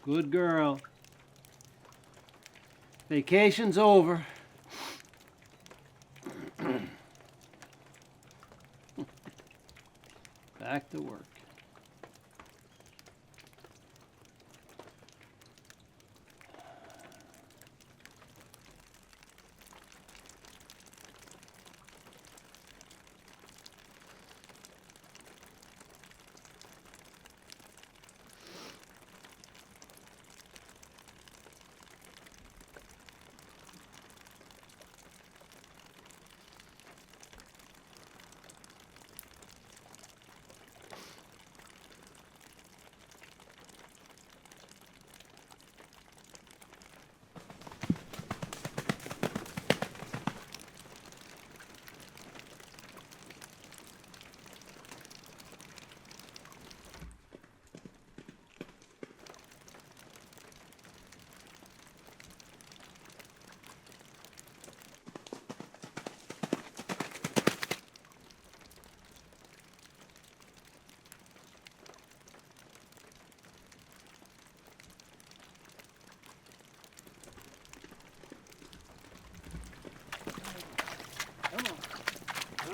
Good girl. Vacation's over. Back to work.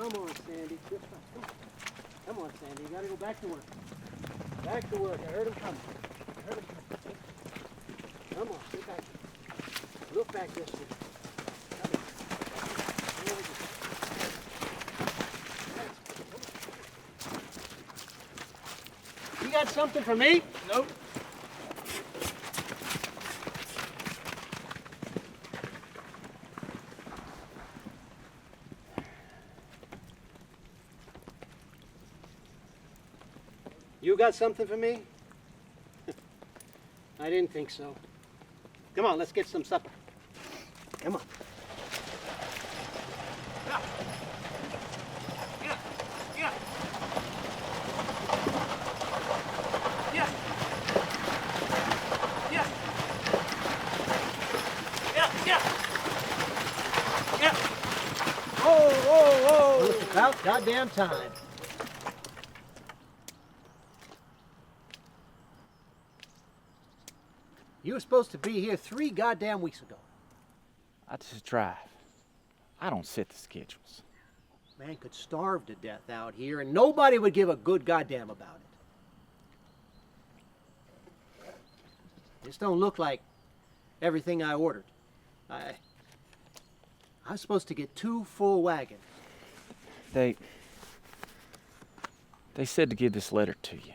Come on, Sandy. Come on, Sandy. You gotta go back to work. Back to work. I heard him coming. Come on, get back. Look back this way. Come on. There we go. You got something for me? Nope. You got something for me? I didn't think so. Come on, let's get some supper. Come on. Whoa, whoa, whoa. About goddamn time. You were supposed to be here 3 goddamn weeks ago. I just drive. I don't set the schedules. Man could starve to death out here, and nobody would give a good goddamn about it. This don't look like everything I ordered. I was supposed to get 2 full wagons. They said to give this letter to you.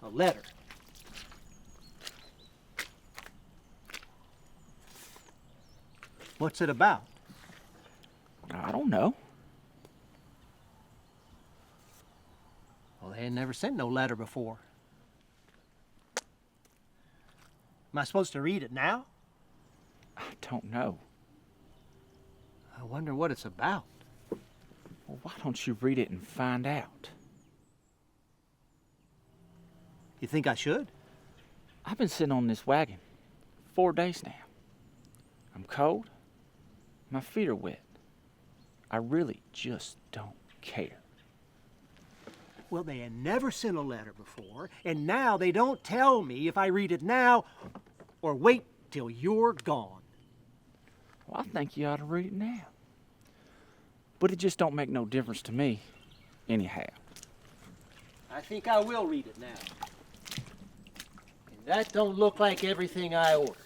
A letter? What's it about? I don't know. Well, they had never sent no letter before. Am I supposed to read it now? I don't know. I wonder what it's about. Well, why don't you read it and find out? You think I should? I've been sitting on this wagon 4 days now. I'm cold. My feet are wet. I really just don't care. Well, they had never sent a letter before, and now they don't tell me if I read it now or wait till you're gone. Well, I think you ought to read it now. But it just don't make no difference to me, anyhow. I think I will read it now. And that don't look like everything I ordered.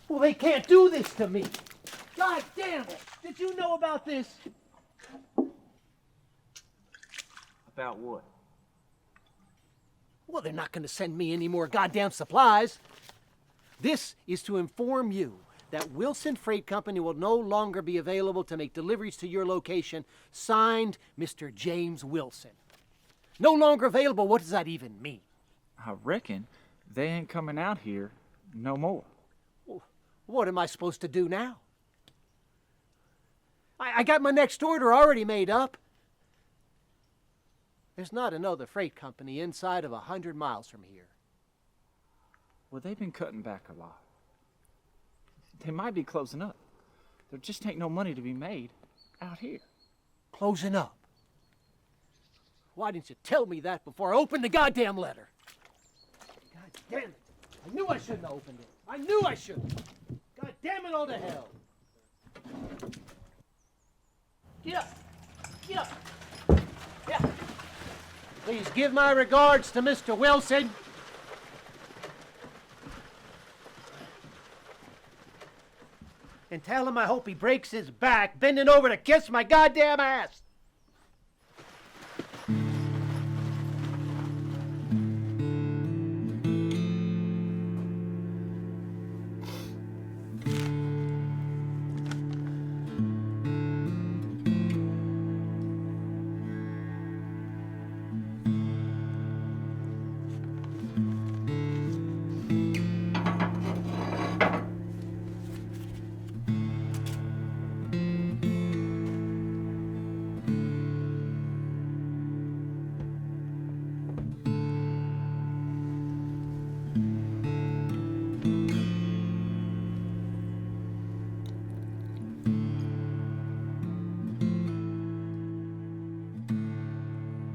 Well, they can't do this to me. God damn it! Did you know about this? About what? Well, they're not going to send me any more goddamn supplies. This is to inform you that Wilson Freight Company will no longer be available to make deliveries to your location. Signed, Mr. James Wilson. No longer available, what does that even mean? I reckon they ain't coming out here no more. Well, what am I supposed to do now? I got my next order already made up. There's not another freight company inside of 100 miles from here. Well, they've been cutting back a lot. They might be closing up. There just ain't no money to be made out here. Closing up? Why didn't you tell me that before I opened the goddamn letter? God damn it. I knew I shouldn't have opened it. I knew I shouldn't. God damn it all to hell. Get up. Get up. Yeah. Please give my regards to Mr. Wilson. And tell him I hope he breaks his back bending over to kiss my goddamn ass.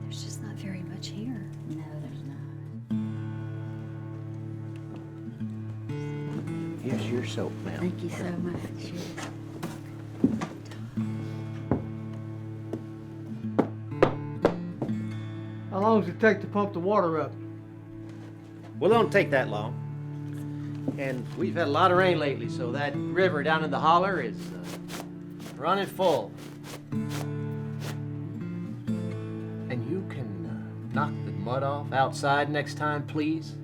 There's just not very much here. No, there's not. Here's your soap, ma'am. Thank you so much. How long does it take to pump the water up? Well, it don't take that long. And we've had a lot of rain lately, so that river down in the holler is running full. And you can knock the mud off outside next time, please?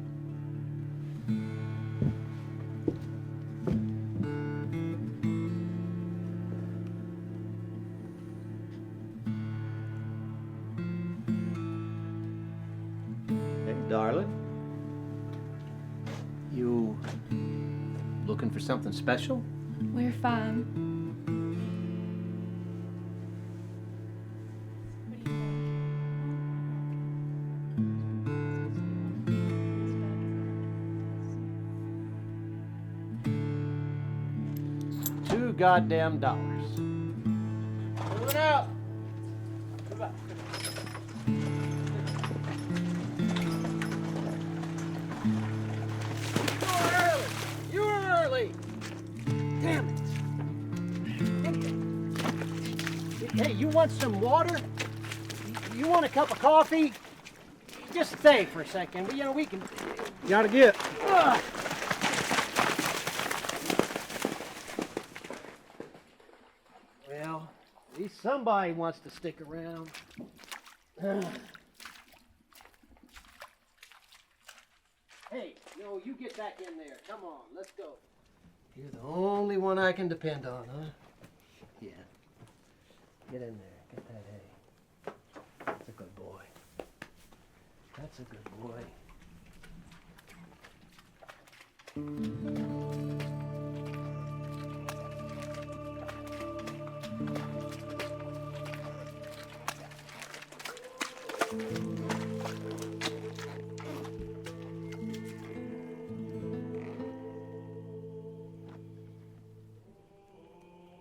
Hey, darling. You looking for something special? We're fine. What do you think? goddamn dollars. Moving out. Goodbye. You were early. Damn it. Hey, you want some water? You want a cup of coffee? Just stay for a second. You know, we can... Gotta get. Ugh. Well, at least somebody wants to stick around. Hey, you get back in there. Come on, let's go. You're the only one I can depend on, huh? Yeah. Get in there. Get that hay. That's a good boy. That's a good boy.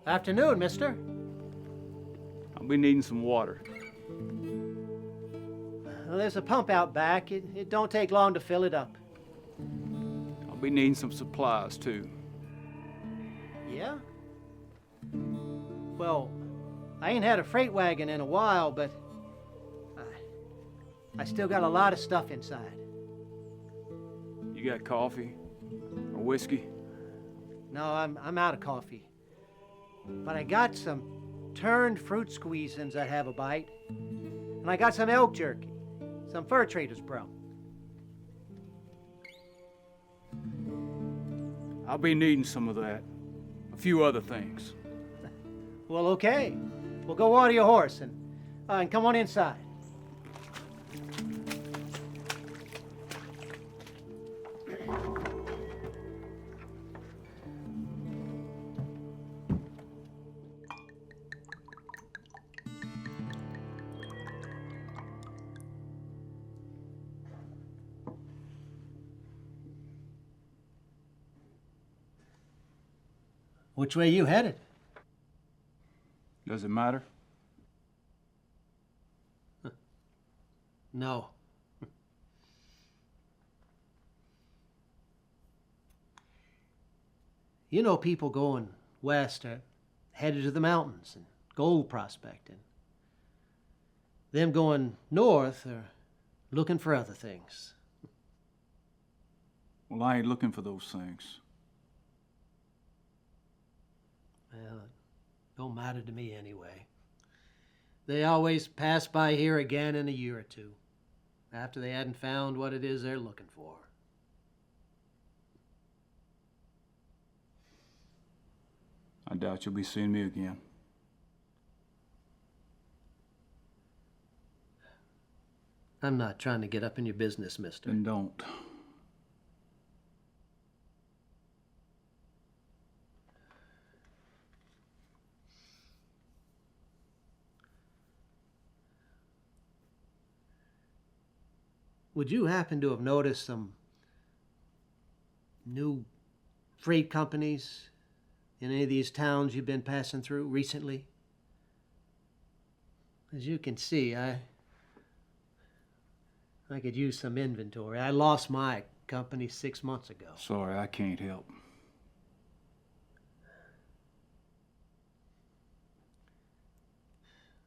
Afternoon, mister. I'll be needing some water. Well, there's a pump out back. It don't take long to fill it up. I'll be needing some supplies too. Yeah? Well, I ain't had a freight wagon in a while, but I still got a lot of stuff inside. You got coffee or whiskey? No, I'm out of coffee. But I got some turned fruit squeezins that have a bite. And I got some elk jerky. Some fur traders bro. I'll be needing some of that. A few other things. Well, okay. We'll go water your horse and come on inside. Which way you headed? Does it matter? No. You know, people going west are headed to the mountains and gold prospecting. Them going north are looking for other things. Well, I ain't looking for those things. Well, it don't matter to me anyway. They always pass by here again in a year or two, after they hadn't found what it is they're looking for. I doubt you'll be seeing me again. I'm not trying to get up in your business, mister. Then don't. Would you happen to have noticed some new freight companies in any of these towns you've been passing through recently? As you can see, I could use some inventory. I lost my company 6 months ago. Sorry, I can't help.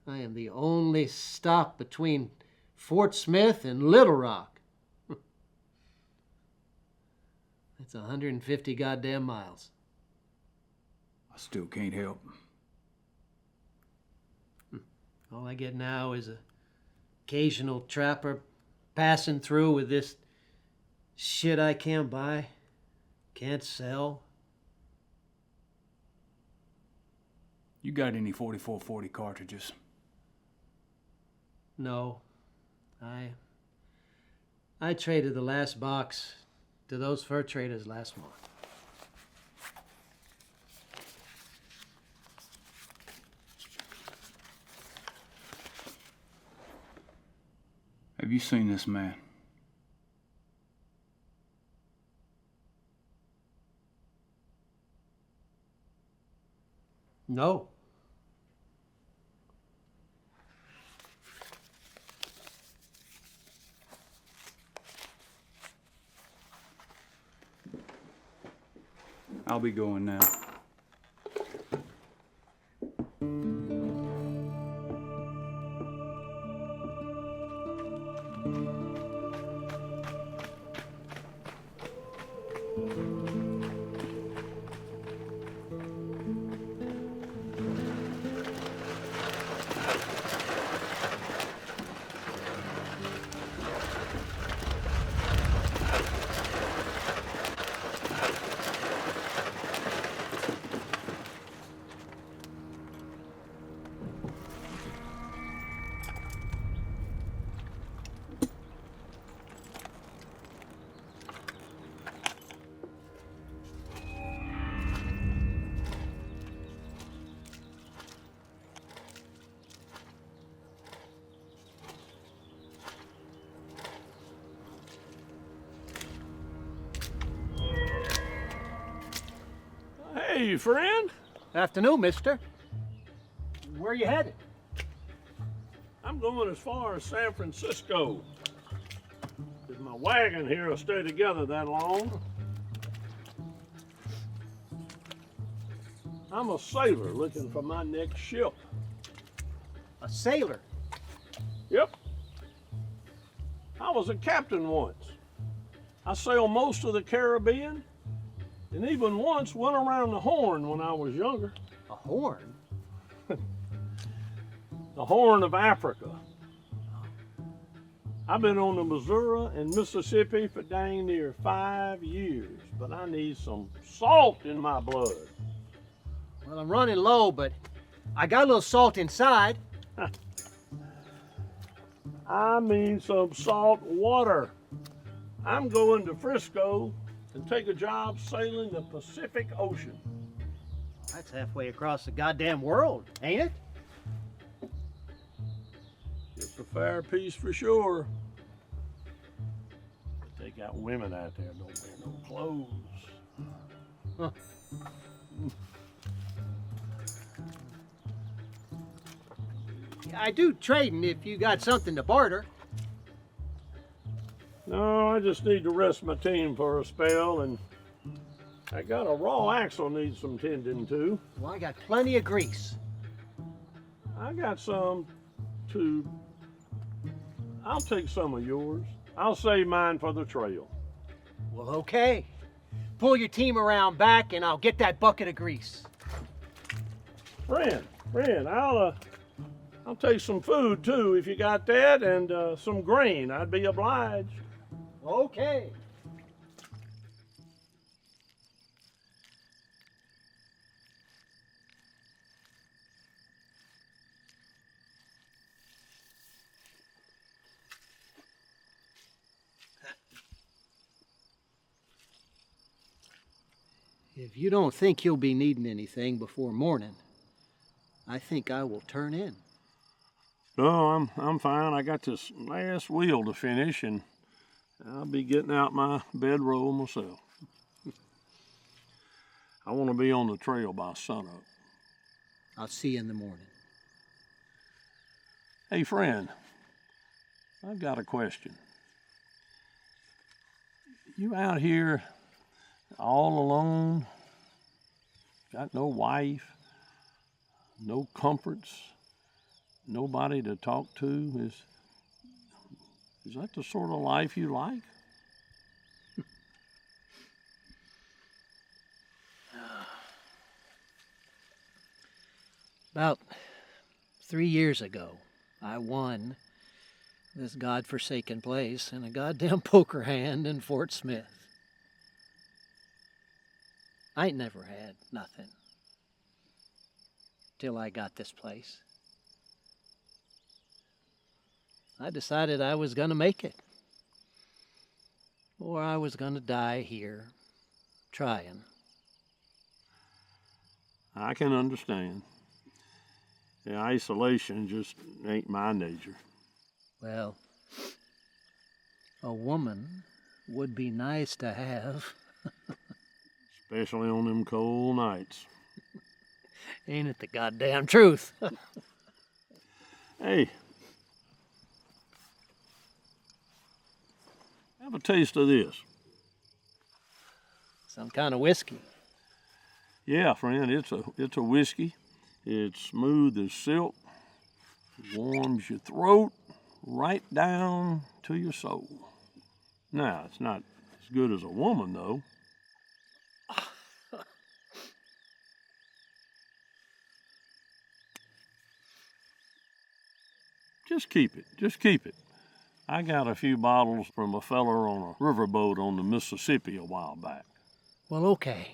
I am the only stop between Fort Smith and Little Rock. That's 150 goddamn miles. I still can't help. All I get now is a occasional trapper passing through with this shit I can't buy, can't sell. You got any 4440 cartridges? No. I traded the last box to those fur traders last month. Have you seen this man? No. I'll be going now. Hey, friend. Afternoon, mister. Where you headed? I'm going as far as San Francisco. Did my wagon here will stay together that long? I'm a sailor looking for my next ship. A sailor. Yep. I was a captain once. I sailed most of the Caribbean, and even once went around the Horn when I was younger. A horn? The Horn of Africa. I've been on the Missouri and Mississippi for dang near 5 years, but I need some salt in my blood. Well, I'm running low, but I got a little salt inside. I mean some salt water. I'm going to Frisco and take a job sailing the Pacific Ocean. That's halfway across the goddamn world, ain't it? It's a fair piece for sure. But they got women out there don't wear no clothes. Huh. I do trading if you got something to barter. No, I just need to rest my team for a spell, and I got a raw axle needs some tending to. Well, I got plenty of grease. I got some to. I'll take some of yours. I'll save mine for the trail. Well, okay. Pull your team around back and I'll get that bucket of grease. Friend, I'll take some food too if you got that, and some grain. I'd be obliged. Okay. If you don't think you'll be needing anything before morning, I think I will turn in. No, I'm fine. I got this last wheel to finish, and I'll be getting out my bedroll myself. I want to be on the trail by sunup. I'll see you in the morning. Hey, friend, I've got a question. You out here all alone, got no wife, no comforts, nobody to talk to? Is that the sort of life you like? About 3 years ago, I won this godforsaken place in a goddamn poker hand in Fort Smith. I ain't never had nothing till I got this place. I decided I was gonna make it, or I was gonna die here trying. I can understand. The isolation just ain't my nature. Well, a woman would be nice to have. Especially on them cold nights. Ain't it the goddamn truth? Hey, have a taste of this. Some kind of whiskey. Yeah, friend, it's a whiskey. It's smooth as silk, warms your throat right down to your soul. Now, it's not as good as a woman, though. Just keep it. I got a few bottles from a feller on a riverboat on the Mississippi a while back. Well, okay.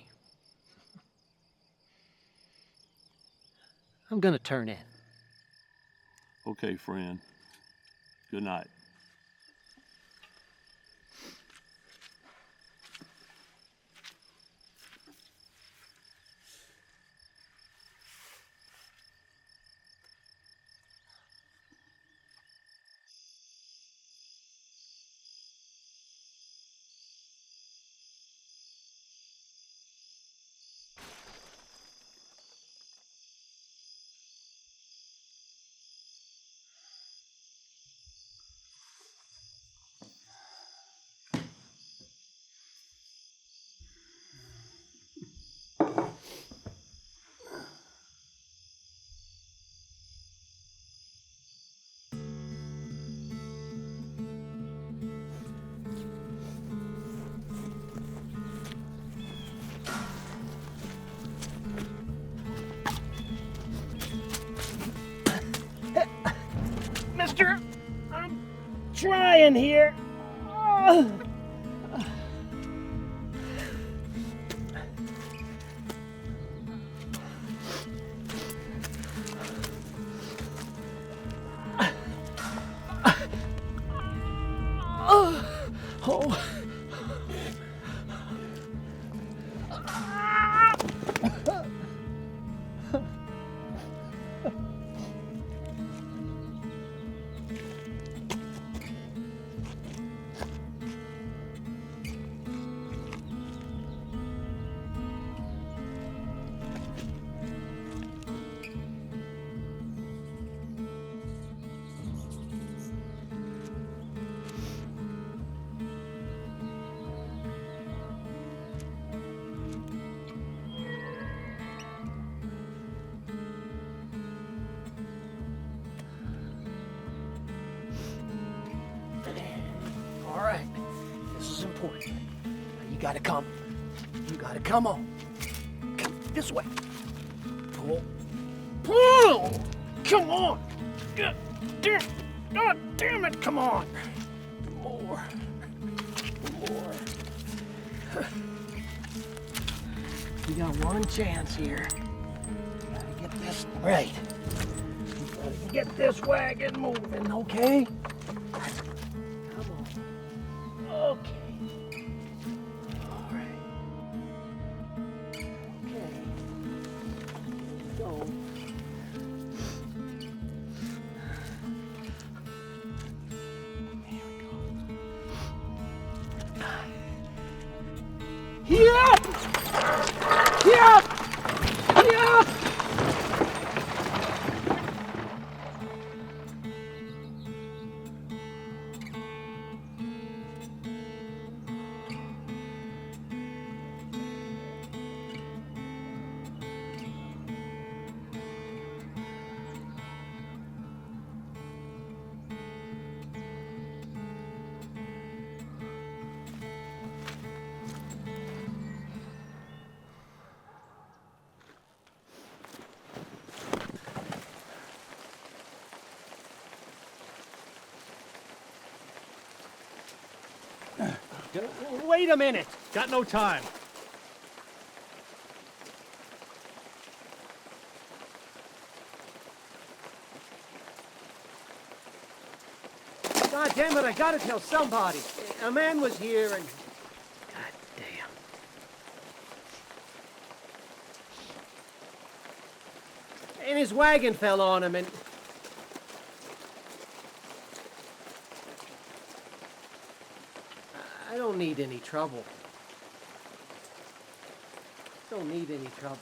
I'm gonna turn in. Okay, friend. Good night. Mister, I'm trying here. Oh. All right, this is important. Now you gotta come. You gotta come on. Come this way. Pull. Pull! Come on! God damn it, come on! More. You got one chance here. You gotta get this right. You gotta get this wagon moving, okay? Okay. All right. Okay. Go. Here we go. Yep! Yep! Yep! Wait a minute. Got no time. God damn it, I gotta tell somebody. A man was here and... God damn. And his wagon fell on him and... I don't need any trouble. Don't need any trouble.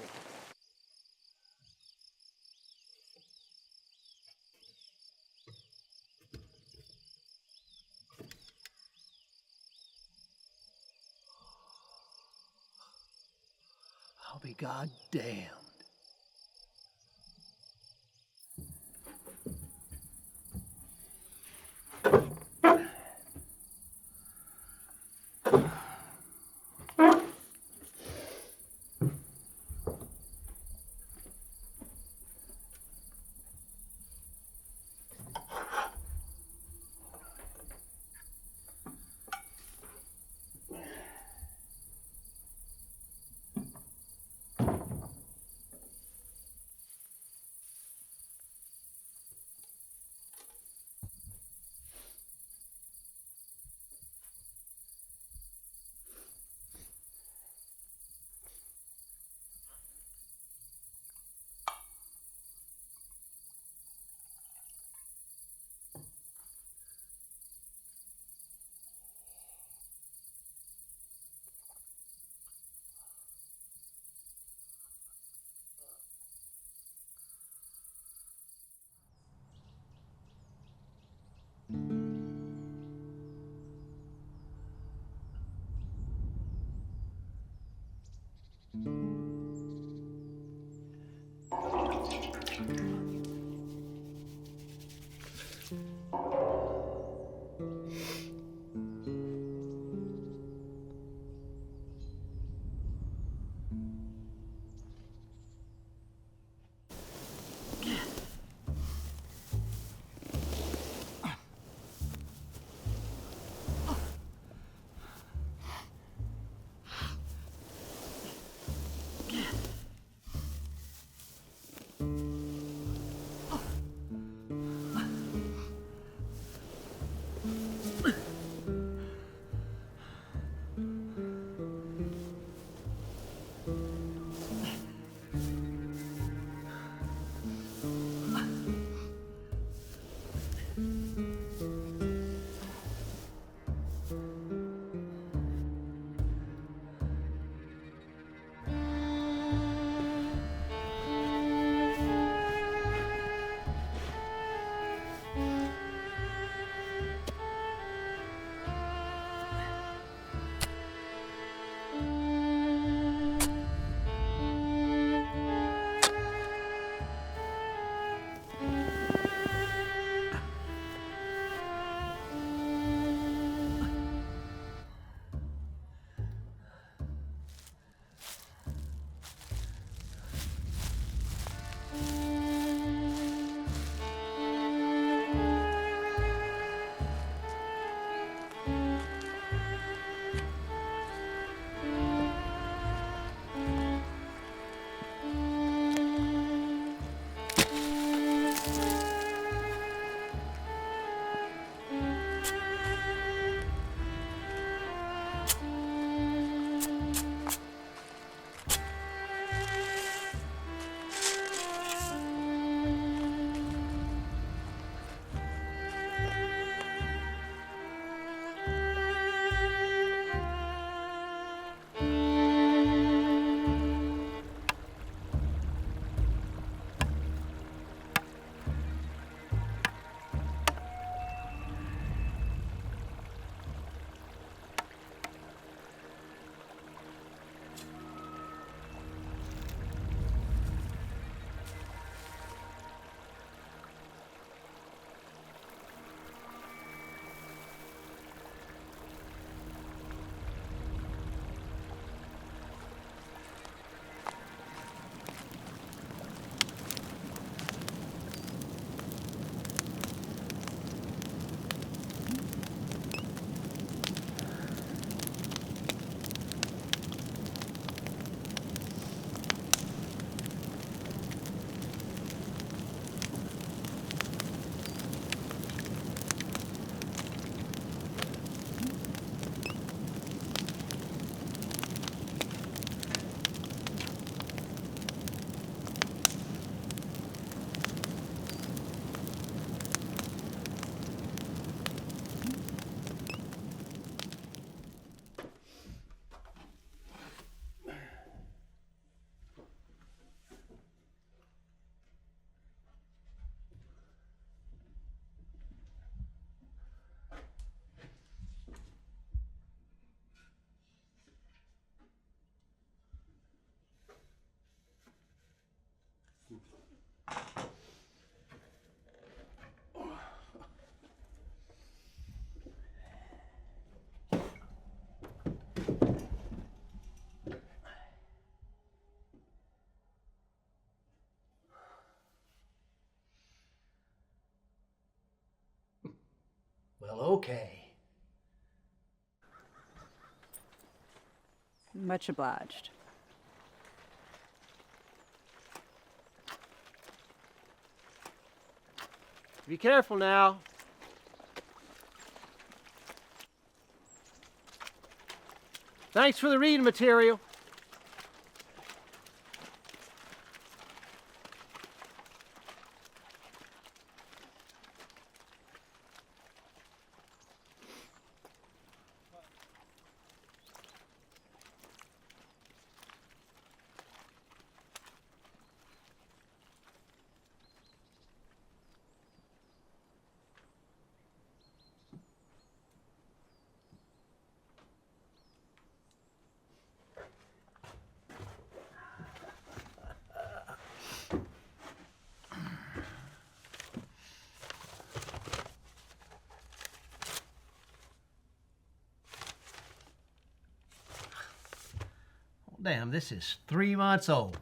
I'll be goddamned. Okay. Much obliged. Be careful now. Thanks for the reading material. Damn, this is 3 months old.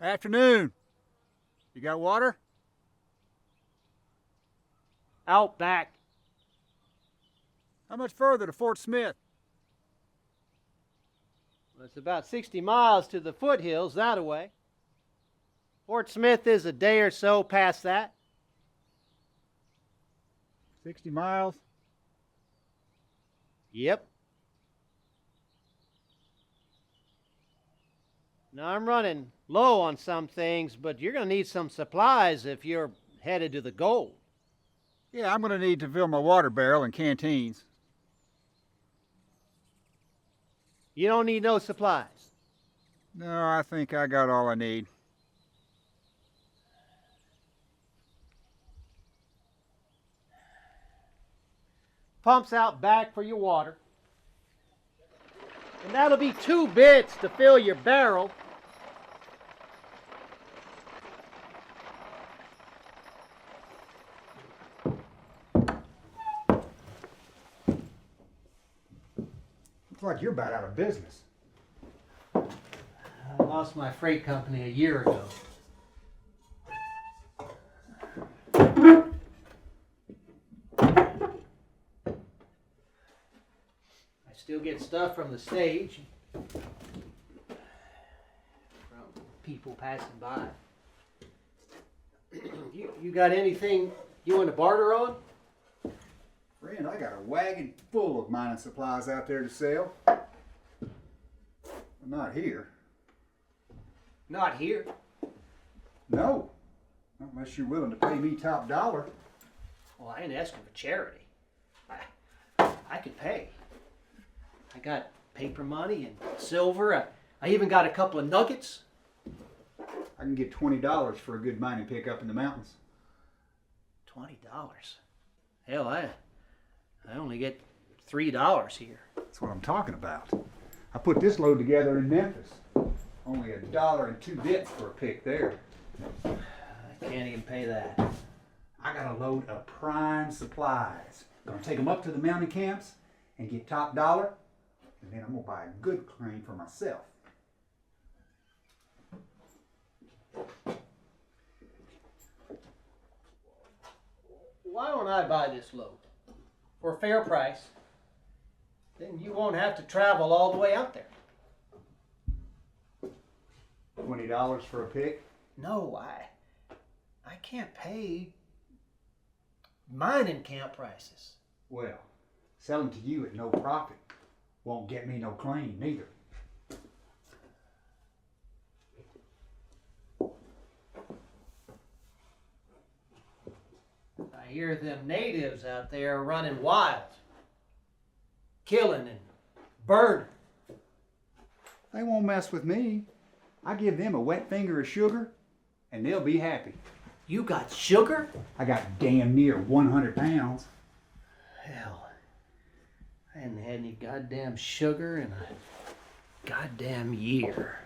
Afternoon. You got water? Out back. How much further to Fort Smith? Well, it's about 60 miles to the foothills that-a-way. Fort Smith is a day or so past that. 60 miles? Yep. Now, I'm running low on some things, but you're going to need some supplies if you're headed to the gold. Yeah, I'm going to need to fill my water barrel and canteens. You don't need no supplies. No, I think I got all I need. Pumps out back for your water. And that'll be 2 bits to fill your barrel. Looks like you're about out of business. I lost my freight company a year ago. I still get stuff from the stage, from people passing by. You got anything you want to barter on? Friend, I got a wagon full of mining supplies out there to sell. Not here. Not here. No. Unless you're willing to pay me top dollar. Well, I ain't asking for charity. I could pay. I got paper money and silver. I even got a couple of nuggets. I can get $20 for a good mining pickup in the mountains. $20. Hell, I only get $3 here. That's what I'm talking about. I put this load together in Memphis. Only $1.02 for a pick there. I can't even pay that. I got a load of prime supplies. Gonna take them up to the mountain camps and get top dollar, and then I'm gonna buy a good crane for myself. Why don't I buy this load for a fair price? Then you won't have to travel all the way out there. $20 for a pick? No, I can't pay mining camp prices. Well, selling to you at no profit won't get me no claim neither. I hear them natives out there running wild, killing and burning. They won't mess with me. I give them a wet finger of sugar and they'll be happy. You got sugar? I got damn near 100 pounds. Hell, I hadn't had any goddamn sugar in a goddamn year.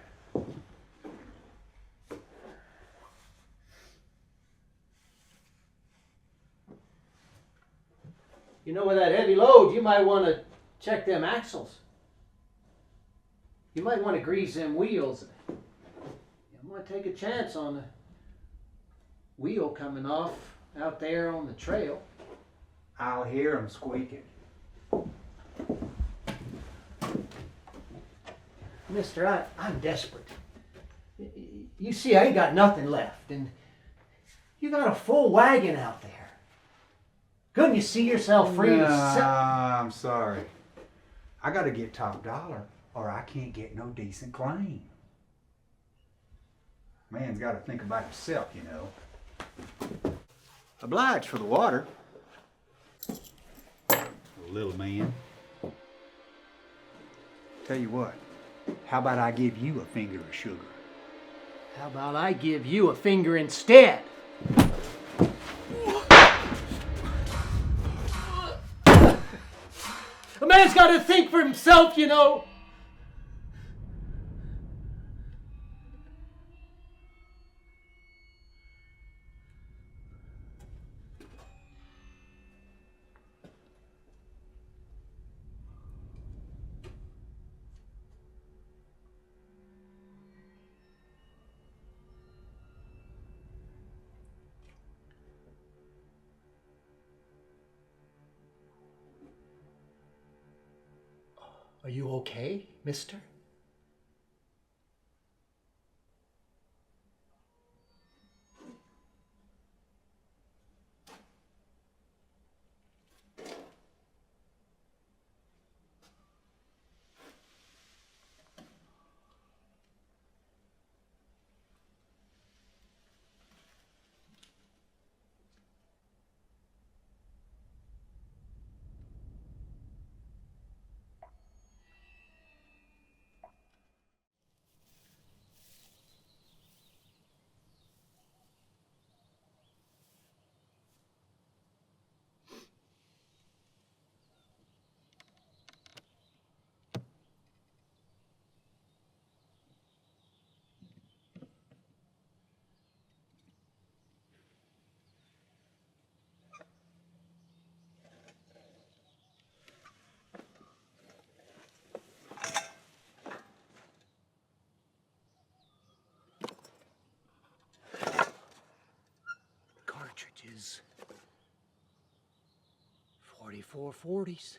You know, with that heavy load, you might want to check them axles. You might want to grease them wheels. You might take a chance on the wheel coming off out there on the trail. I'll hear them squeaking. Mister, I'm desperate. You see, I ain't got nothing left, and you got a full wagon out there. Couldn't you see yourself free to sell? I'm sorry. I gotta get top dollar or I can't get no decent claim. Man's gotta think about himself, you know. Obliged for the water. Little man. Tell you what, how about I give you a finger of sugar? How about I give you a finger instead? A man's got to think for himself, you know. Are you okay, mister? Cartridges. 4440s.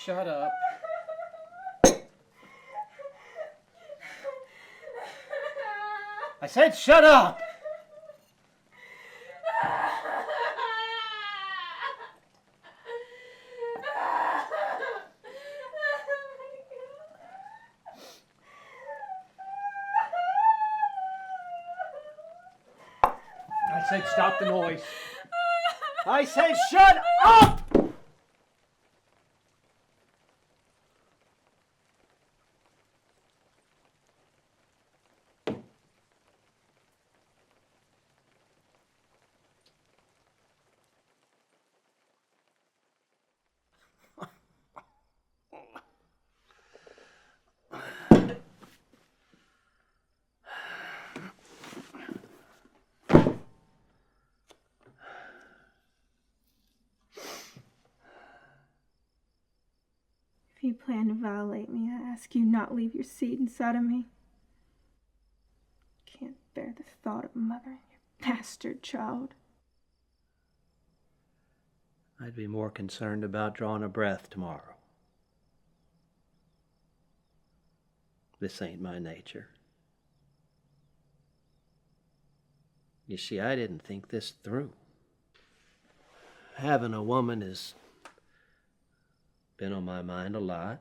shut up. I said shut up! I said stop the noise. I said shut up! If you plan to violate me, I ask you not leave your seat inside of me. Can't bear the thought of mothering your bastard child. I'd be more concerned about drawing a breath tomorrow. This ain't my nature. You see, I didn't think this through. Having a woman has been on my mind a lot.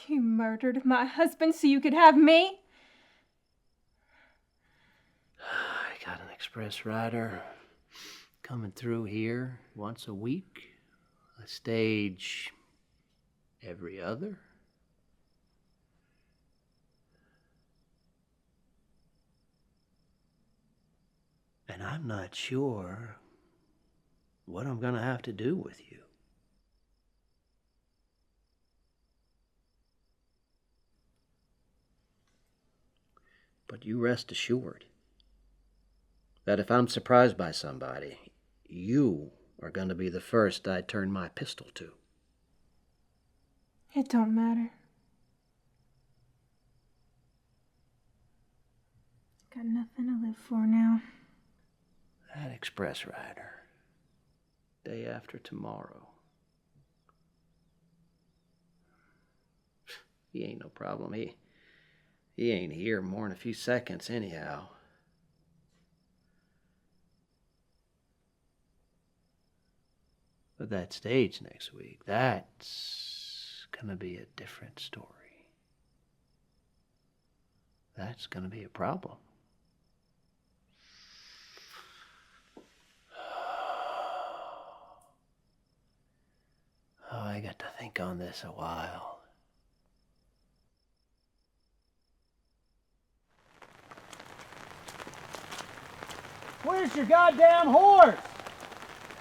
You murdered my husband so you could have me? I got an express rider coming through here once a week. A stage every other. And I'm not sure what I'm gonna have to do with you. But you rest assured that if I'm surprised by somebody, you are going to be the first I turn my pistol to. It don't matter. Got nothing to live for now. That express rider, day after tomorrow. He ain't no problem. He ain't here more than a few seconds anyhow. But that stage next week, that's gonna be a different story. That's gonna be a problem. Oh, I got to think on this a while. Where's your goddamn horse?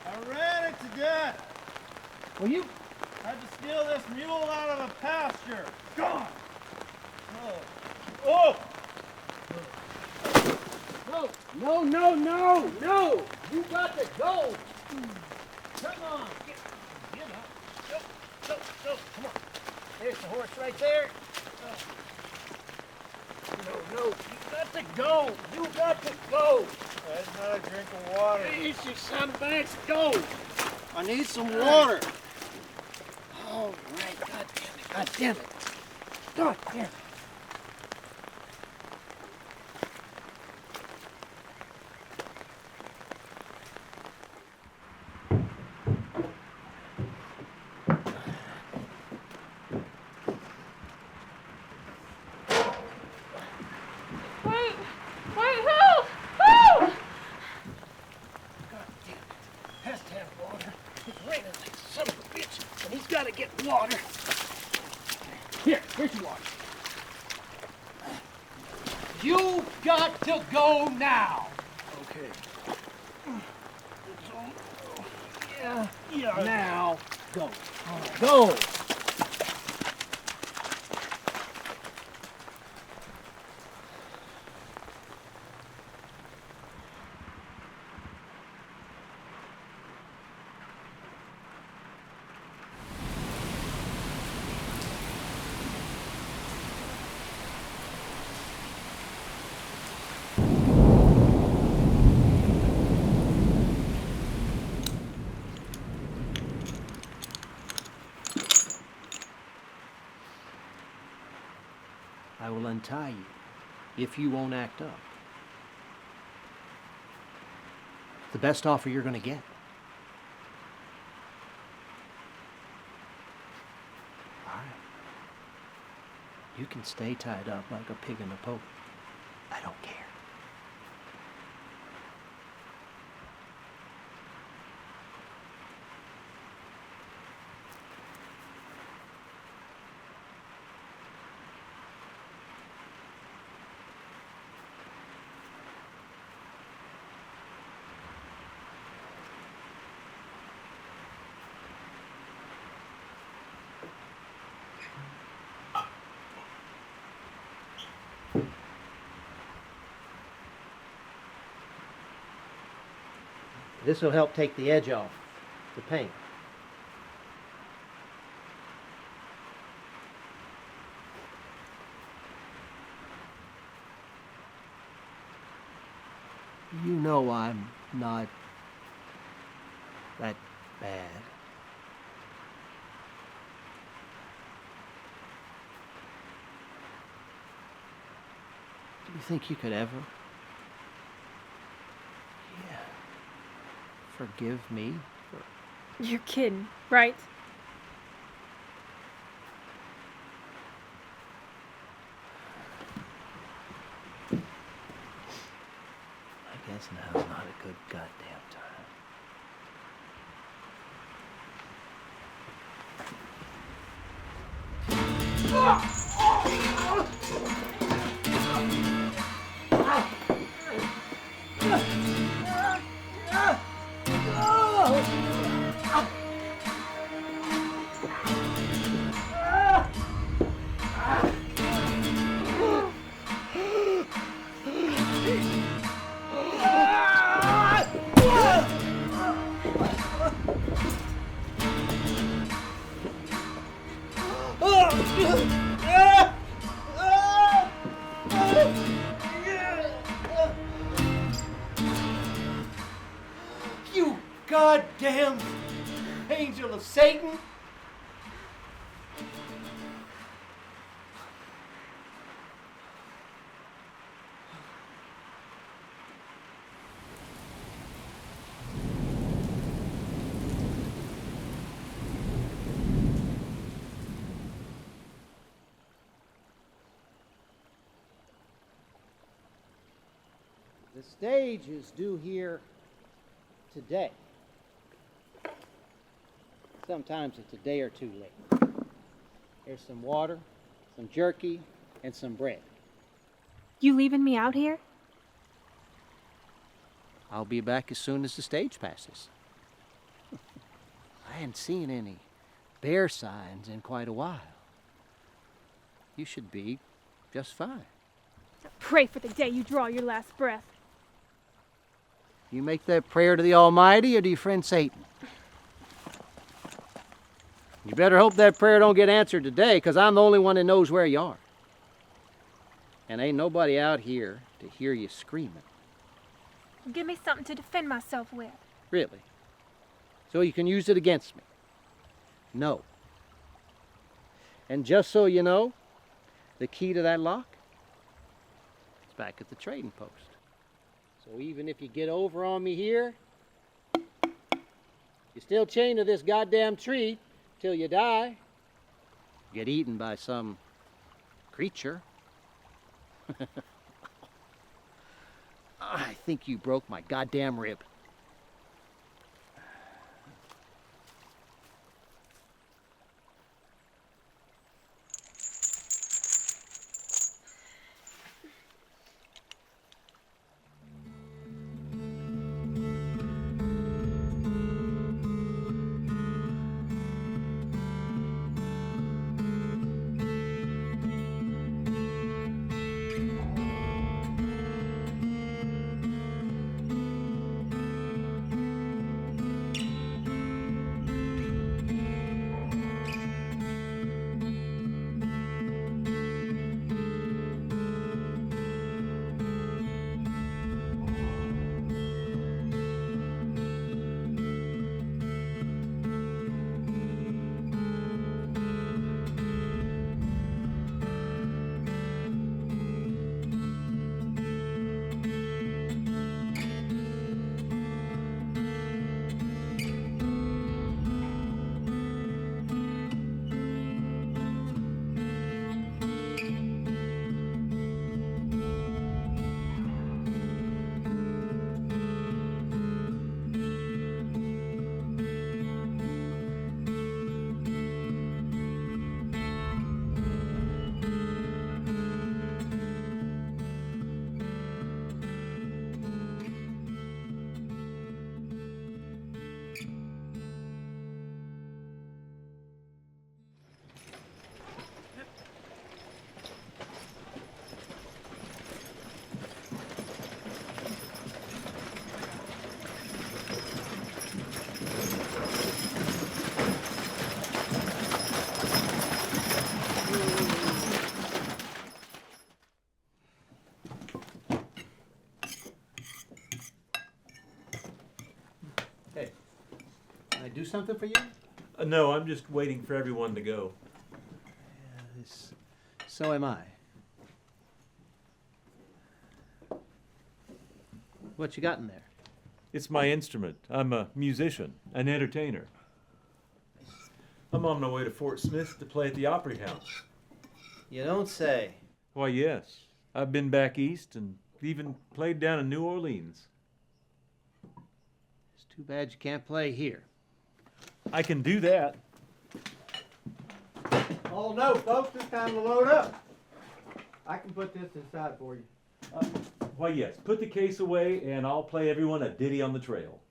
I ran it to death. Well, you... Had to steal this mule out of a pasture. Gone. Oh. No, no, no, no, no! You got to go! Come on, get up. Go, come on. There's the horse right there. No, you got to go. You got to go. That's not a drink of water. It's your son of a bitch. Go. I need some water. All right, God damn it. God damn it. Water. Here's your water. You got to go now. Okay. Yeah. Now, go. Go. untie you if you won't act up. It's the best offer you're going to get. All right. You can stay tied up like a pig in a poke. I don't care. This will help take the edge off the paint. You know I'm not that bad. Do you think you could ever? Forgive me for... You're kidding, right? I guess now's not a good goddamn time. You goddamn angel of Satan! The stage is due here today. Sometimes it's a day or two late. There's some water, some jerky, and some bread. You leaving me out here? I'll be back as soon as the stage passes. I hadn't seen any bear signs in quite a while. You should be just fine. Pray for the day you draw your last breath. You make that prayer to the Almighty or to your friend Satan? You better hope that prayer don't get answered today, because I'm the only one that knows where you are. And ain't nobody out here to hear you screaming. Give me something to defend myself with. Really? So you can use it against me? No. And just so you know, the key to that lock is back at the trading post. So even if you get over on me here, you're still chained to this goddamn tree till you die. Get eaten by some creature. I think you broke my goddamn rib. do something for you? No, I'm just waiting for everyone to go. So am I. What you got in there? It's my instrument. I'm a musician, an entertainer. I'm on my way to Fort Smith to play at the Opry House. You don't say. Why, yes. I've been back east and even played down in New Orleans. It's too bad you can't play here. I can do that. Oh no, folks, it's time to load up. I can put this inside for you. Why, yes. Put the case away and I'll play everyone a ditty on the trail.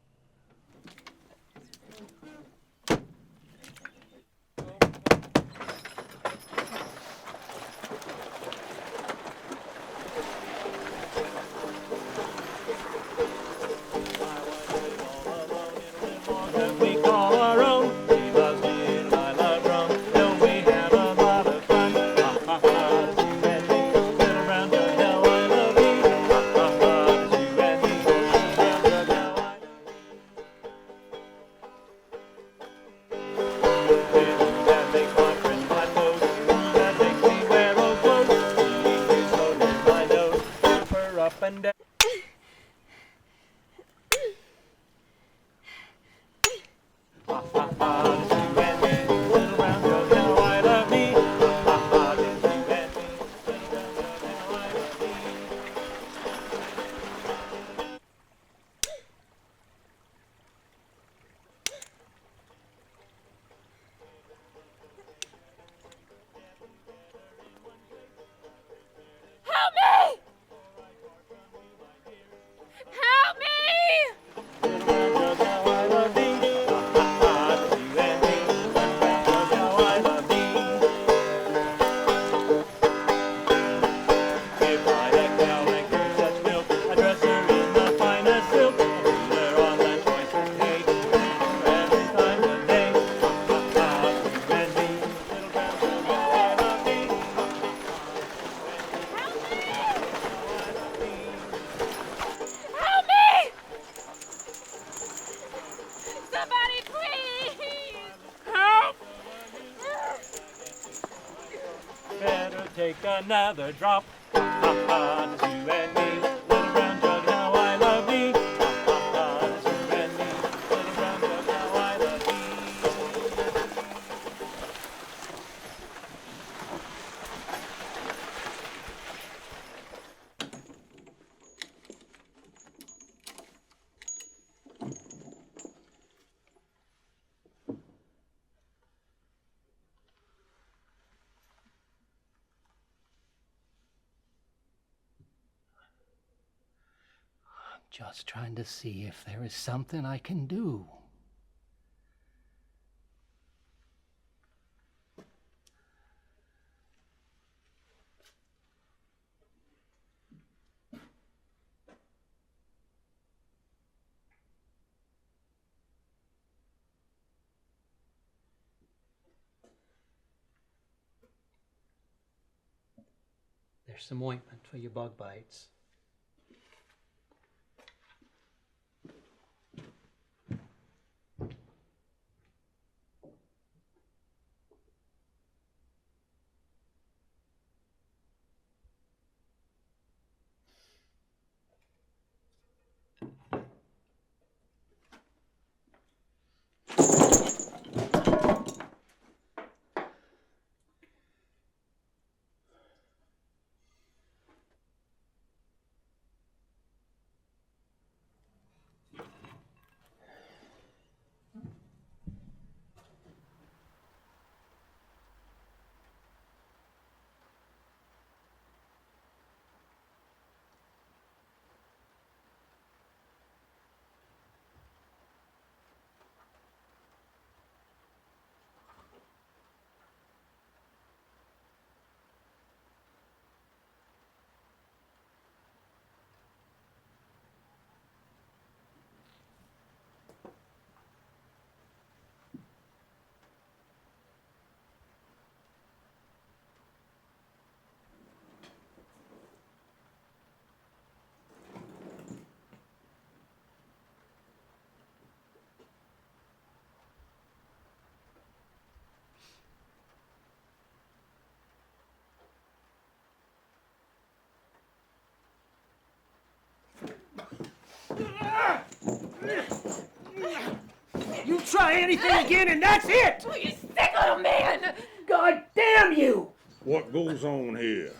Another drop, ha ha ha, just you and me, little brown jug, how I love thee, ha ha ha, just you and me, little brown jug, how I love thee. Just trying to see if there is something I can do. There's some ointment for your bug bites. try anything again, and that's it! Oh, you sick little man! God damn you! What goes on here?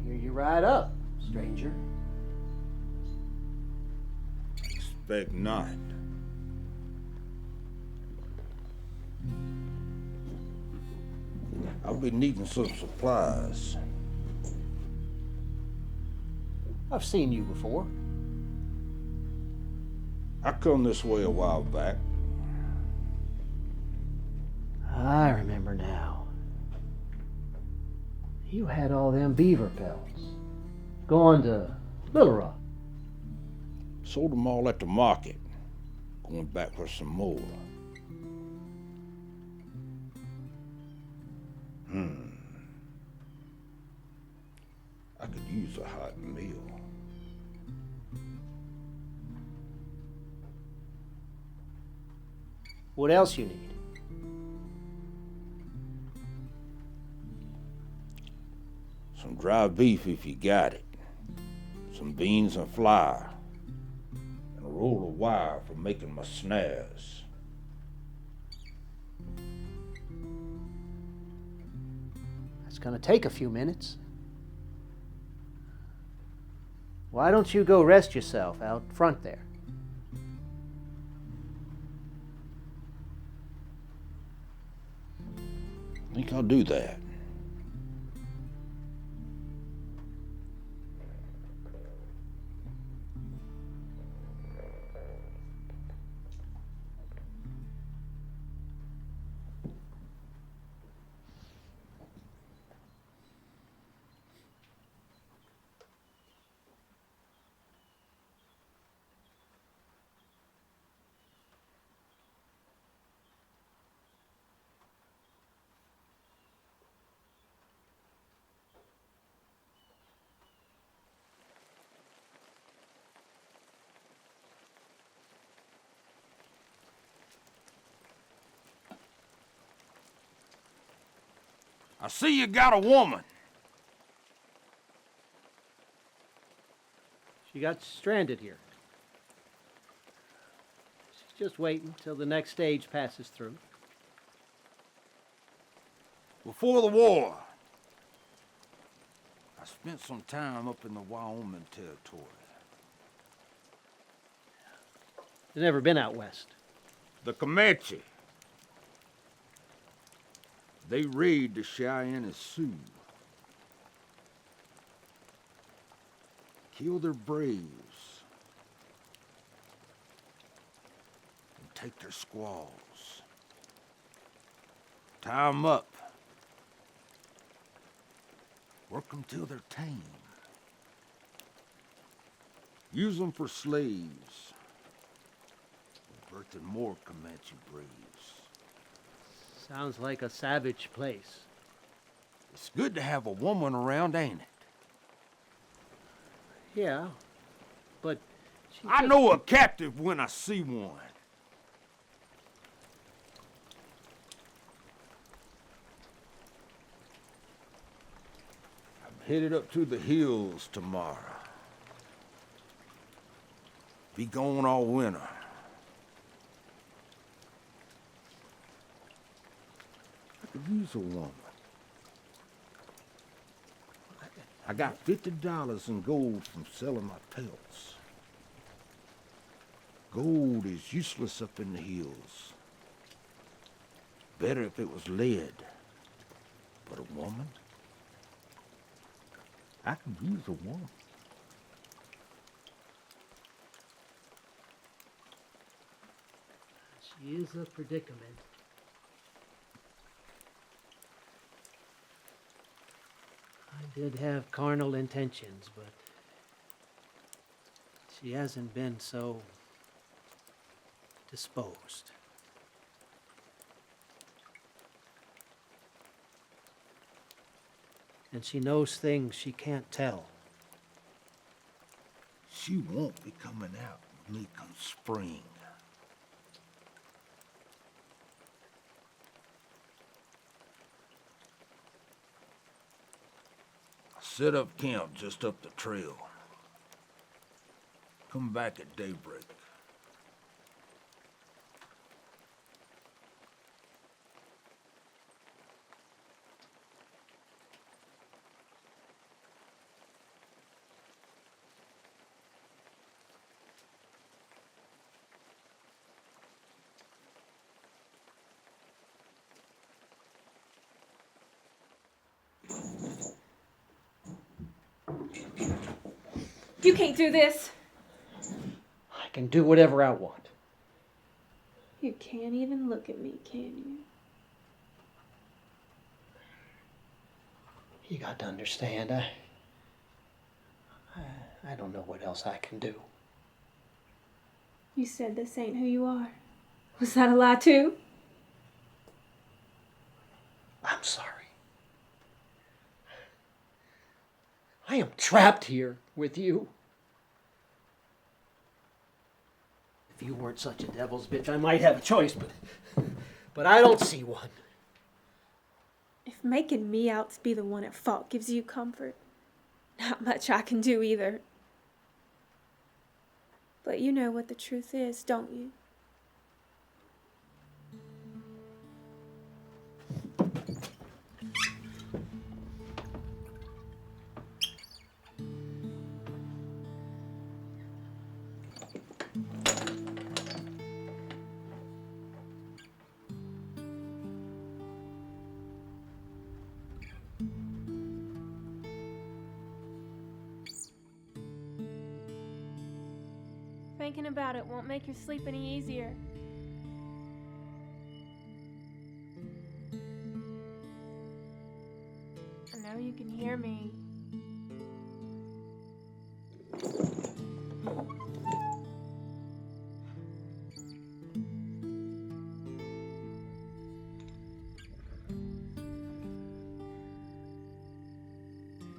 Here you ride up, stranger. Expect not. I'll be needing some supplies. I've seen you before. I come this way a while back. I remember now. You had all them beaver pelts. Going to Little Rock. Sold them all at the market. Going back for some more. I could use a hot meal. What else you need? Some dry beef if you got it. Some beans and flour. And a roll of wire for making my snares. It's gonna take a few minutes. Why don't you go rest yourself out front there? I think I'll do that. I see you got a woman. She got stranded here. She's just waiting till the next stage passes through. Before the war, I spent some time up in the Wyoming territory. You've never been out west. The Comanche. They raid the Cheyenne and Sioux. Kill their braves. And take their squaws. Tie them up. Work them till they're tame. Use them for slaves. Birthing more Comanche braves. Sounds like a savage place. It's good to have a woman around, ain't it? Yeah, but I know a captive when I see one. I'm headed up to the hills tomorrow. Be gone all winter. Use a woman. I got $50 in gold from selling my pelts. Gold is useless up in the hills. Better if it was lead. But a woman? I can use a woman. She is a predicament. I did have carnal intentions, but she hasn't been so disposed. And she knows things she can't tell. She won't be coming out with me come spring. Set up camp just up the trail. Come back at daybreak. You can't do this. I can do whatever I want. You can't even look at me, can you? You got to understand, I don't know what else I can do. You said this ain't who you are. Was that a lie too? I'm sorry. I am trapped here with you. If you weren't such a devil's bitch, I might have a choice, but I don't see one. If making me out to be the one at fault gives you comfort, not much I can do either. But you know what the truth is, don't you? Thinking about it won't make your sleep any easier. I know you can hear me.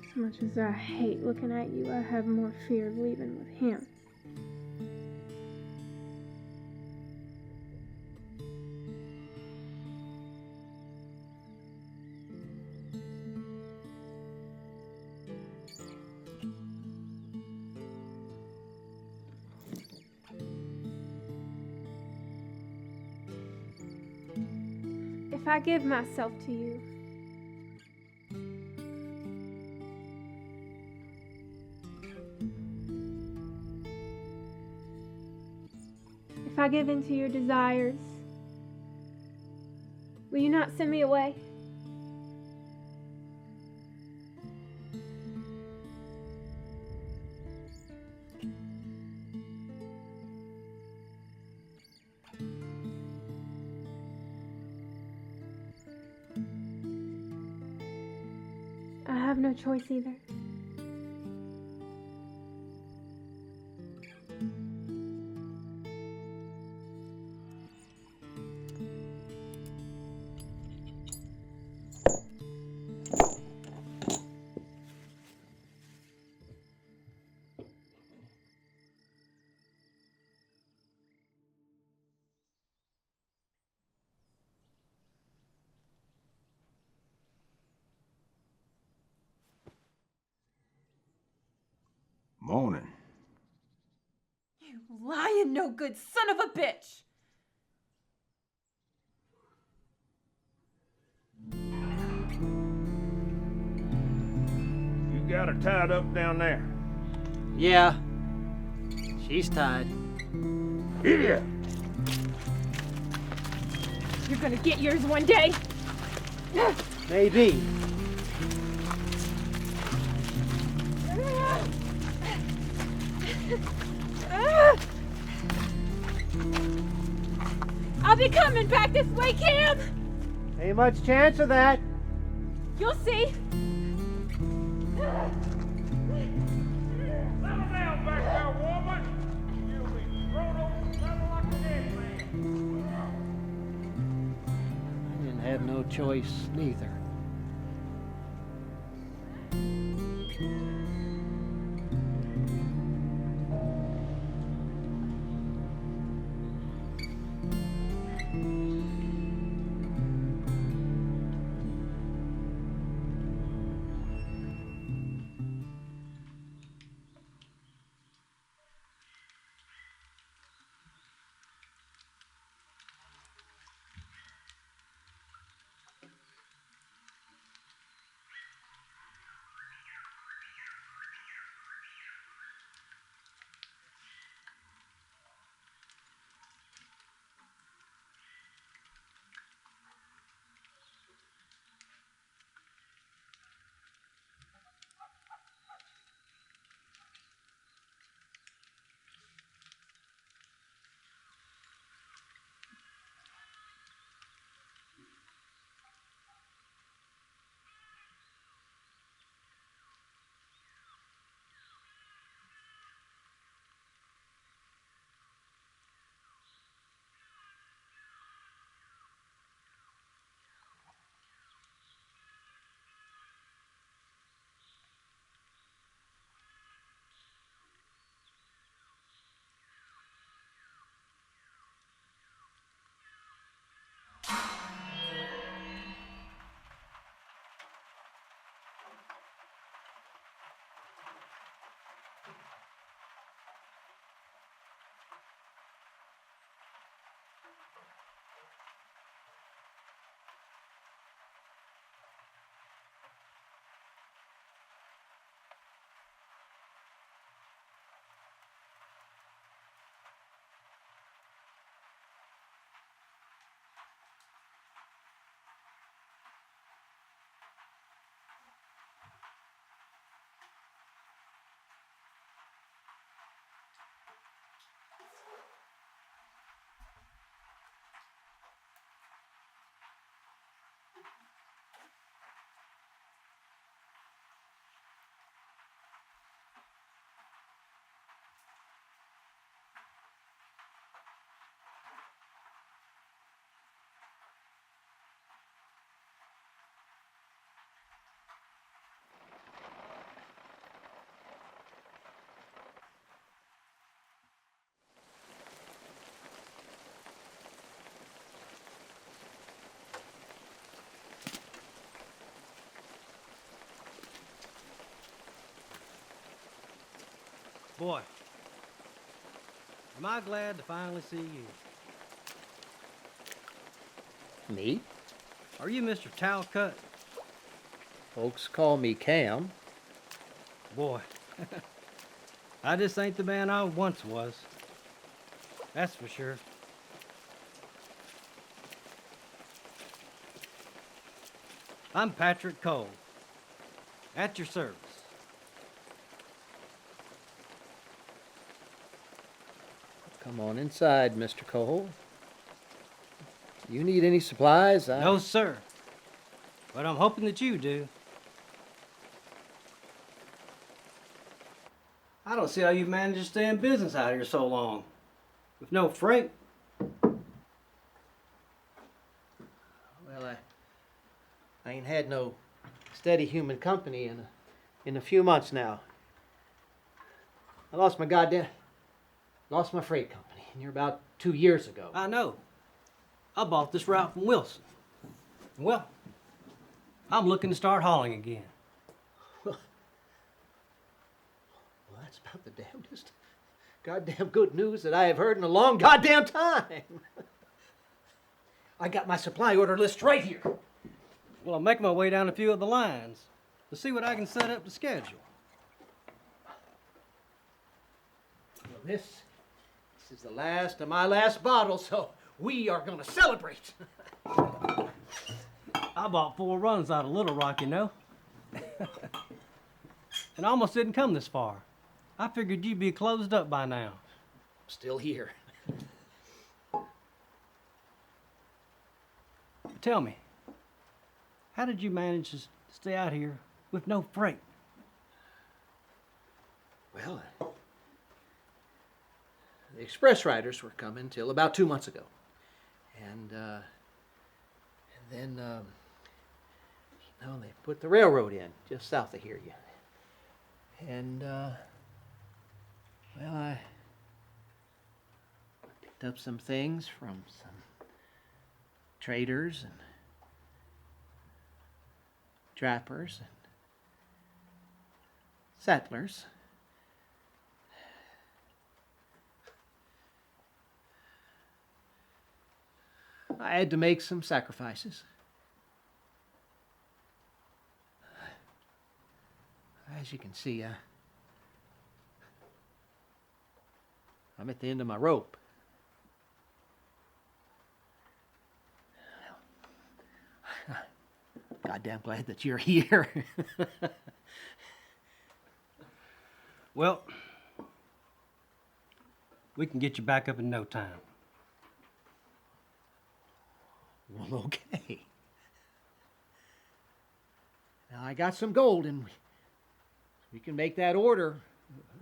As much as I hate looking at you, I have more fear of leaving with him. If I give myself to you, if I give in to your desires, will you not send me away? I have no choice either. Morning. You lying no good son of a bitch! You got her tied up down there. Yeah, she's tied. Idiot! You're gonna get yours one day. Maybe. I'll be coming back this way, Cam. Ain't much chance of that. You'll see. Settle down back there, woman. You'll be thrown over the saddle like a dead man. I didn't have no choice, neither. Boy, am I glad to finally see you. Me? Are you Mr. Talcott? Folks call me Cam. Boy, I just ain't the man I once was. That's for sure. I'm Patrick Cole, at your service. Come on inside, Mr. Cole. You need any supplies? No, sir. But I'm hoping that you do. I don't see how you've managed to stay in business out here so long. With no freight. Well, I ain't had no steady human company in a few months now. I lost my freight company near about 2 years ago. I know. I bought this route from Wilson. Well, I'm looking to start hauling again. Well, that's about the damnedest goddamn good news that I have heard in a long goddamn time. I got my supply order list right here. Well, I'm making my way down a few of the lines to see what I can set up to schedule. Well, this is the last of my last bottle, so we are gonna celebrate. I bought 4 runs out of Little Rock, you know. And I almost didn't come this far. I figured you'd be closed up by now. Still here. Tell me, how did you manage to stay out here with no freight? Well, the express riders were coming till about 2 months ago. And then, they put the railroad in just south of here. And, I picked up some things from some traders and trappers and settlers. I had to make some sacrifices. As you can see, I'm at the end of my rope. Goddamn glad that you're here. Well, we can get you back up in no time. Well, okay. Now, I got some gold, and we can make that order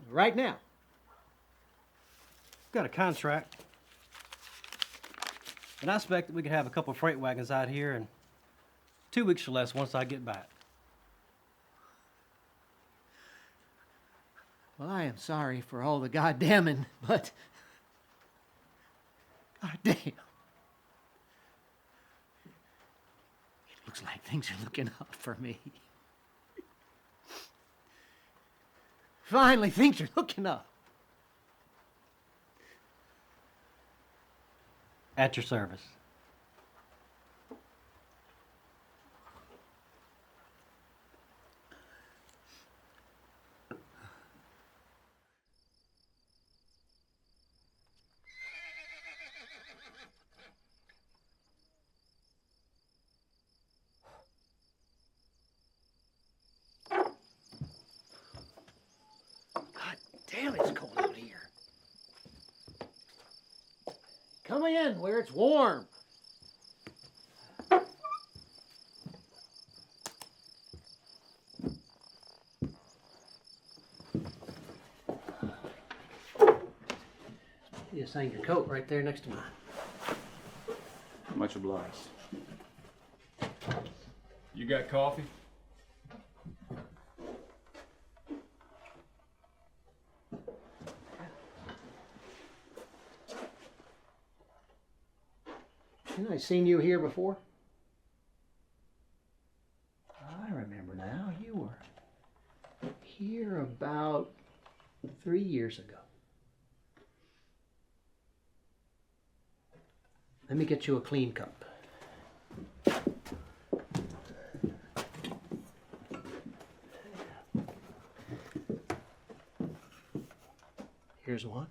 right now. Got a contract. And I expect that we could have a couple of freight wagons out here in 2 weeks or less once I get back. Well, I am sorry for all the goddamming, but goddamn. It looks like things are looking up for me. Finally, things are looking up. At your service. Damn, it's cold out here. Come in where it's warm. You just hang your coat right there next to mine. Much obliged. You got coffee? Haven't I seen you here before? I remember now. You were here about 3 years ago. Let me get you a clean cup. Here's one.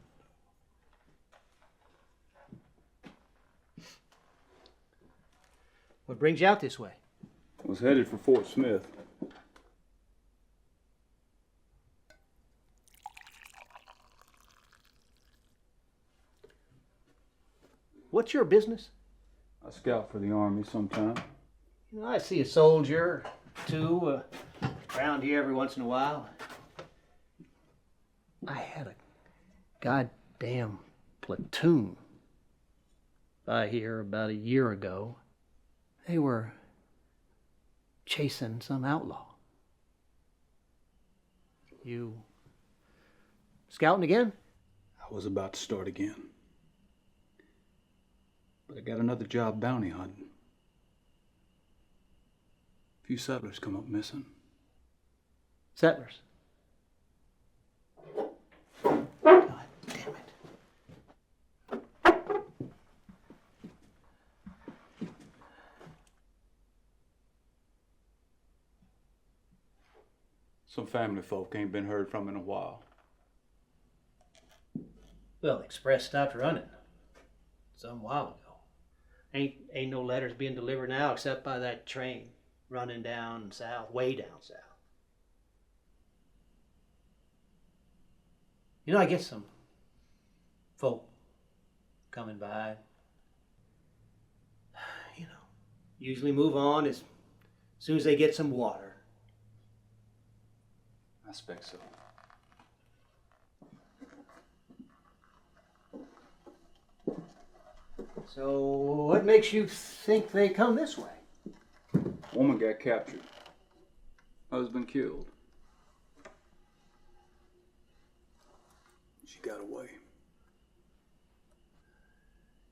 What brings you out this way? I was headed for Fort Smith. What's your business? I scout for the Army sometime. You know, I see a soldier, two, around here every once in a while. I had a goddamn platoon by here about a year ago. They were chasing some outlaw. You scouting again? I was about to start again. But I got another job bounty hunting. A few settlers come up missing. Settlers? God damn it. Some family folk ain't been heard from in a while. Well, the express stopped running some while ago. Ain't no letters being delivered now except by that train running down south, way down south. You know, I get some folk coming by. You know, usually move on as soon as they get some water. I expect so. So, what makes you think they come this way? Woman got captured. Husband killed. She got away.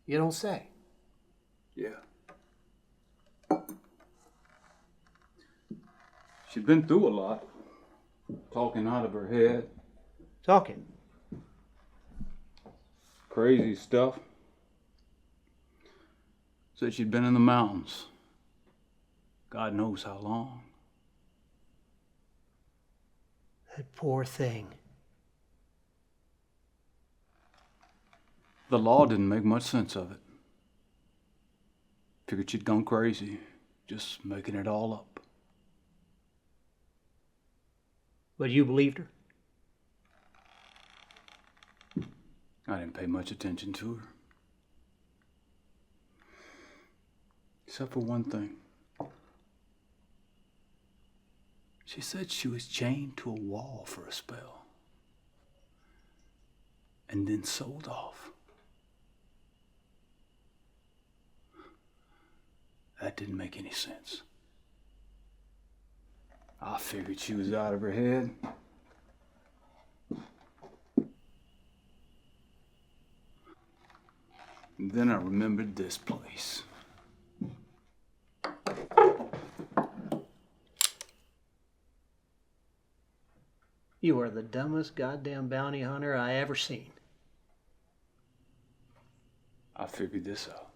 You don't say. Yeah. She'd been through a lot. Talking out of her head. Talking? Crazy stuff. Said she'd been in the mountains. God knows how long. That poor thing. The law didn't make much sense of it. Figured she'd gone crazy, just making it all up. But you believed her? I didn't pay much attention to her. Except for one thing. She said she was chained to a wall for a spell. And then sold off. That didn't make any sense. I figured she was out of her head. And then I remembered this place. You are the dumbest goddamn bounty hunter I ever seen. I figured this out.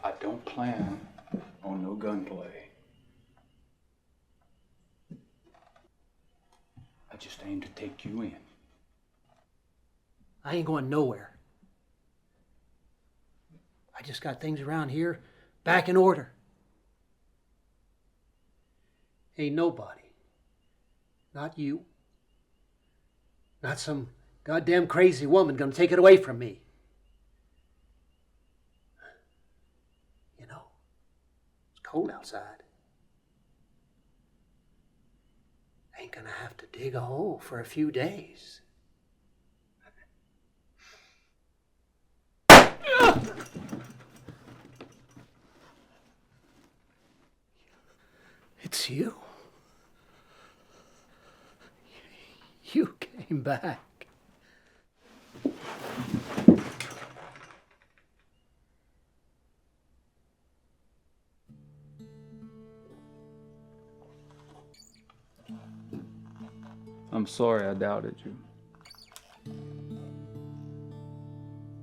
I don't plan on no gunplay. I just aim to take you in. I ain't going nowhere. I just got things around here back in order. Ain't nobody, not you, not some goddamn crazy woman gonna take it away from me. You know, it's cold outside. Ain't gonna have to dig a hole for a few days. It's you. You came back. I'm sorry I doubted you.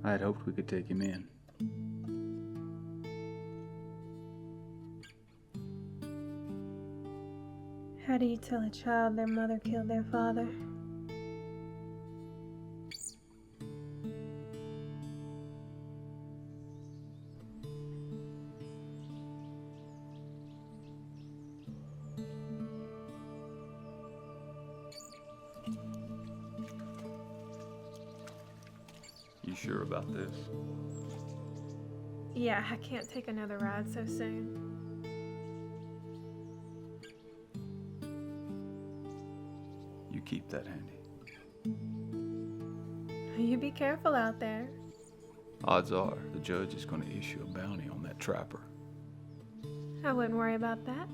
I had hoped we could take him in. How do you tell a child their mother killed their father? You sure about this? Yeah, I can't take another ride so soon. You keep that handy. You be careful out there. Odds are the judge is going to issue a bounty on that trapper. I wouldn't worry about that.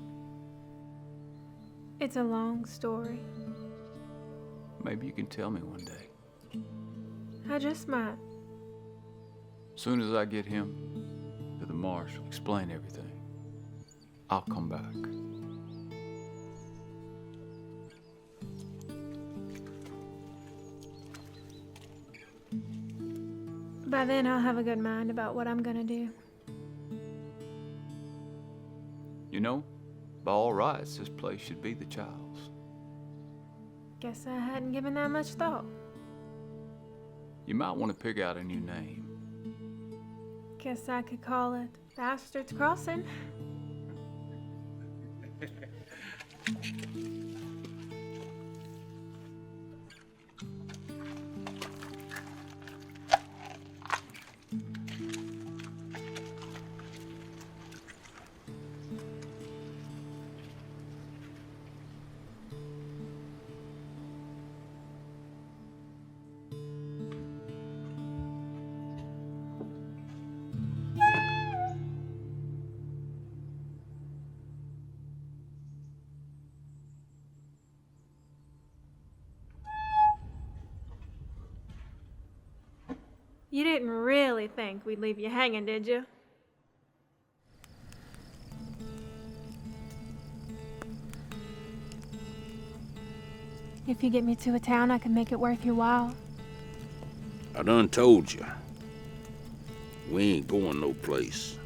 It's a long story. Maybe you can tell me one day. I just might. Soon as I get him to the marshal, explain everything, I'll come back. By then, I'll have a good mind about what I'm gonna do. You know, by all rights, this place should be the child's. Guess I hadn't given that much thought. You might want to pick out a new name. Guess I could call it Bastard's Crossing. You didn't really think we'd leave you hanging, did you? If you get me to a town, I can make it worth your while. I done told you. We ain't going no place.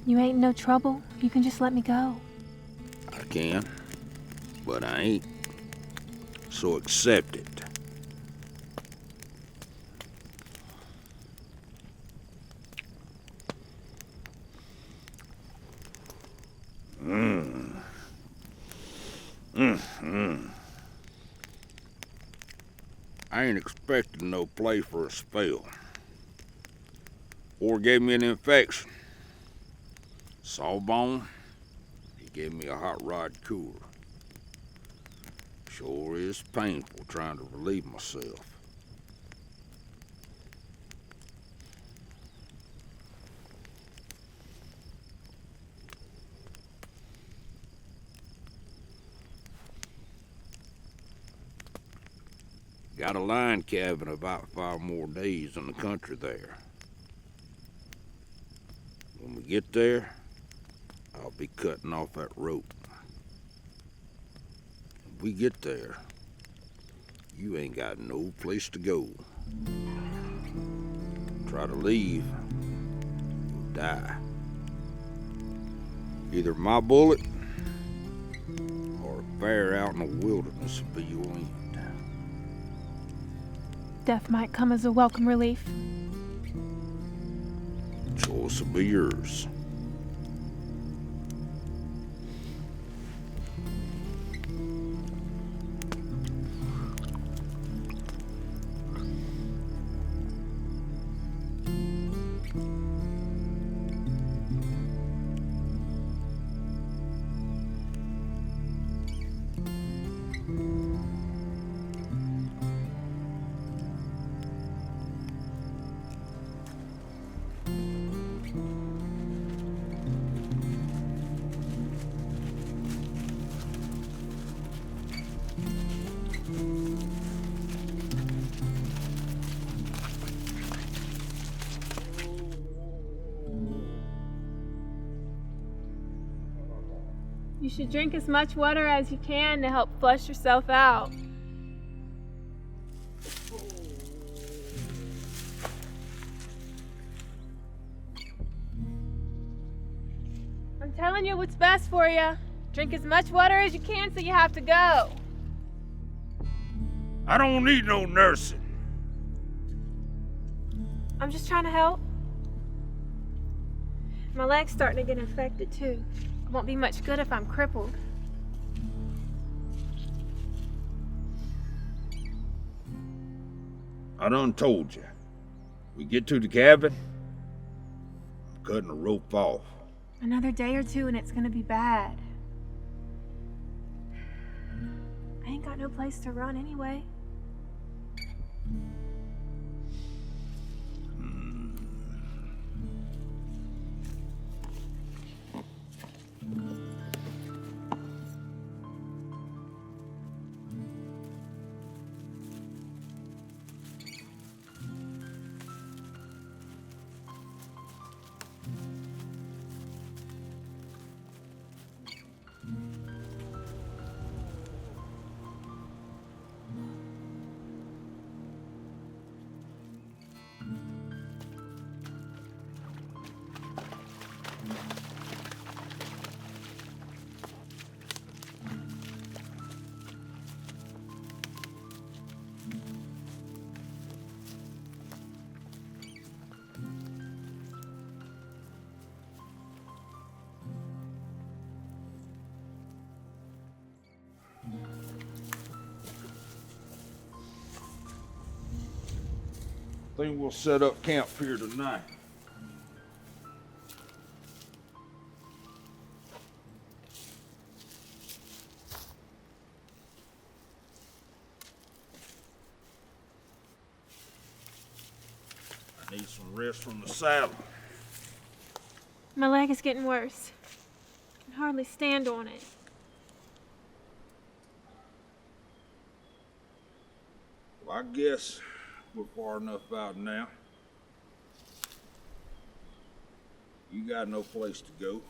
You ain't in no trouble. You can just let me go. I can, but I ain't. So accept it. I ain't expecting no play for a spell. Or gave me an infection. Sawbone, he gave me a hot rod cooler. Sure is painful trying to relieve myself. Got a line cabin about 5 more days in the country there. When we get there, I'll be cutting off that rope. If we get there, you ain't got no place to go. Try to leave, you'll die. Either my bullet or a bear out in the wilderness will be your end. Death might come as a welcome relief. Choice will be yours. You should drink as much water as you can to help flush yourself out. telling you what's best for you. Drink as much water as you can so you have to go. I don't need no nursing. I'm just trying to help. My leg's starting to get infected too. It won't be much good if I'm crippled. I done told you. We get to the cabin, I'm cutting the rope off. Another day or two and it's gonna be bad. I ain't got no place to run anyway. Think we'll set up camp here tonight. I need some rest from the saddle. My leg is getting worse. I can hardly stand on it. Well, I guess we're far enough out now. You got no place to go.